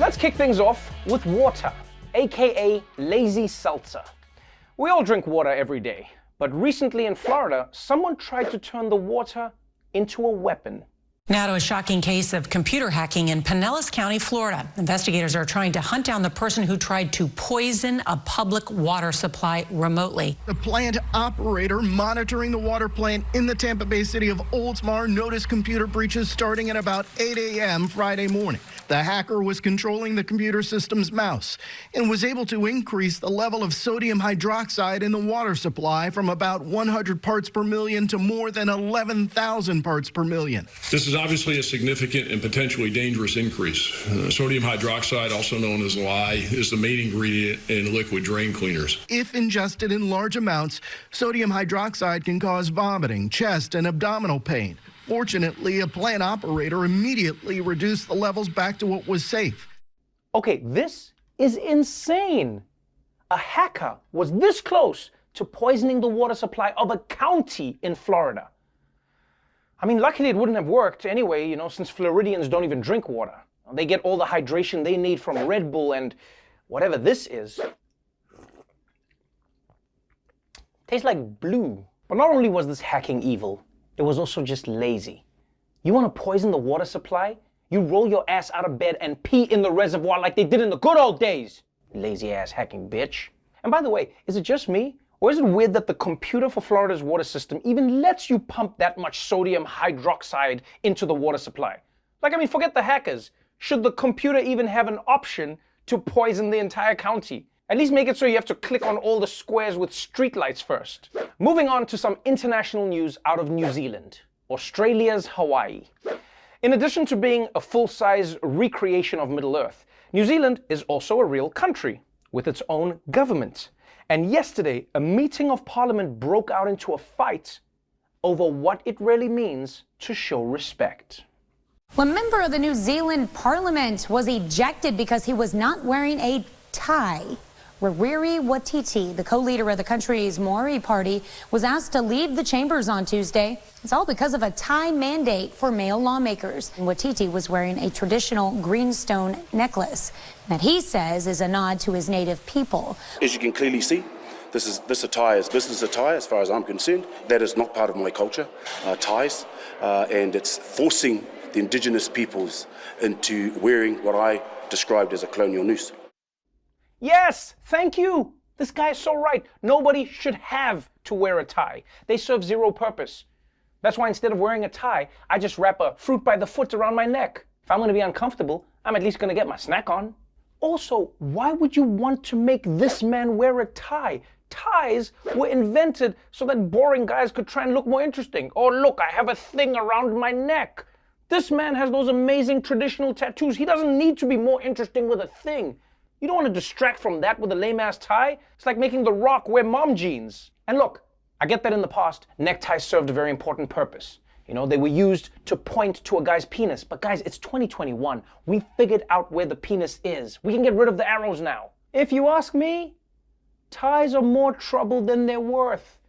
Let's kick things off with water, aka lazy seltzer. We all drink water every day, but recently in Florida, someone tried to turn the water into a weapon. Now to a shocking case of computer hacking in Pinellas County, Florida. Investigators are trying to hunt down the person who tried to poison a public water supply remotely. The plant operator monitoring the water plant in the Tampa Bay city of Oldsmar noticed computer breaches starting at about 8 a.m. Friday morning. The hacker was controlling the computer system's mouse and was able to increase the level of sodium hydroxide in the water supply from about 100 parts per million to more than 11,000 parts per million. This is obviously a significant and potentially dangerous increase. Sodium hydroxide, also known as lye, is the main ingredient in liquid drain cleaners. If ingested in large amounts, sodium hydroxide can cause vomiting, chest, and abdominal pain. Fortunately, a plant operator immediately reduced the levels back to what was safe. Okay, this is insane. A hacker was this close to poisoning the water supply of a county in Florida. I mean, luckily it wouldn't have worked anyway, since Floridians don't even drink water. They get all the hydration they need from Red Bull and whatever this is. Tastes like blue. But not only was this hacking evil, it was also just lazy. You want to poison the water supply? You roll your ass out of bed and pee in the reservoir like they did in the good old days. Lazy ass hacking bitch. And by the way, is it just me? Or is it weird that the computer for Florida's water system even lets you pump that much sodium hydroxide into the water supply? Forget the hackers. Should the computer even have an option to poison the entire county? At least make it so you have to click on all the squares with streetlights first. Moving on to some international news out of New Zealand, Australia's Hawaii. In addition to being a full-size recreation of Middle Earth, New Zealand is also a real country with its own government. And yesterday, a meeting of Parliament broke out into a fight over what it really means to show respect. A member of the New Zealand Parliament was ejected because he was not wearing a tie. Rariri Watiti, the co-leader of the country's Maori party, was asked to leave the chambers on Tuesday. It's all because of a tie mandate for male lawmakers. Watiti was wearing a traditional greenstone necklace that he says is a nod to his native people. As you can clearly see, this attire is business attire as far as I'm concerned. That is not part of my culture, ties, and it's forcing the indigenous peoples into wearing what I described as a colonial noose. Yes, thank you. This guy is so right. Nobody should have to wear a tie. They serve zero purpose. That's why instead of wearing a tie, I just wrap a fruit by the foot around my neck. If I'm going to be uncomfortable, I'm at least going to get my snack on. Also, why would you want to make this man wear a tie? Ties were invented so that boring guys could try and look more interesting. Oh, look, I have a thing around my neck. This man has those amazing traditional tattoos. He doesn't need to be more interesting with a thing. You don't want to distract from that with a lame-ass tie. It's like making The Rock wear mom jeans. And look, I get that in the past, neckties served a very important purpose. They were used to point to a guy's penis. But guys, it's 2021. We figured out where the penis is. We can get rid of the arrows now. If you ask me, ties are more trouble than they're worth.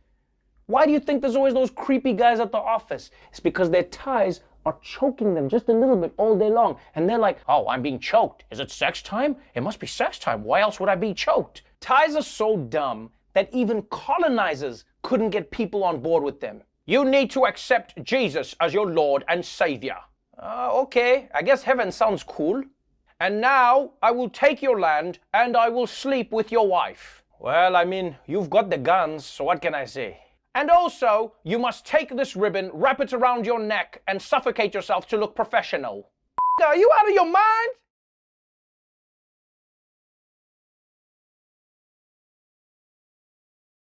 Why do you think there's always those creepy guys at the office? It's because their ties are choking them just a little bit all day long. And they're like, oh, I'm being choked. Is it sex time? It must be sex time. Why else would I be choked? Ties are so dumb that even colonizers couldn't get people on board with them. You need to accept Jesus as your Lord and Savior. Okay, I guess heaven sounds cool. And now I will take your land and I will sleep with your wife. Well, you've got the guns, so what can I say? And also, you must take this ribbon, wrap it around your neck, and suffocate yourself to look professional. Are you out of your mind?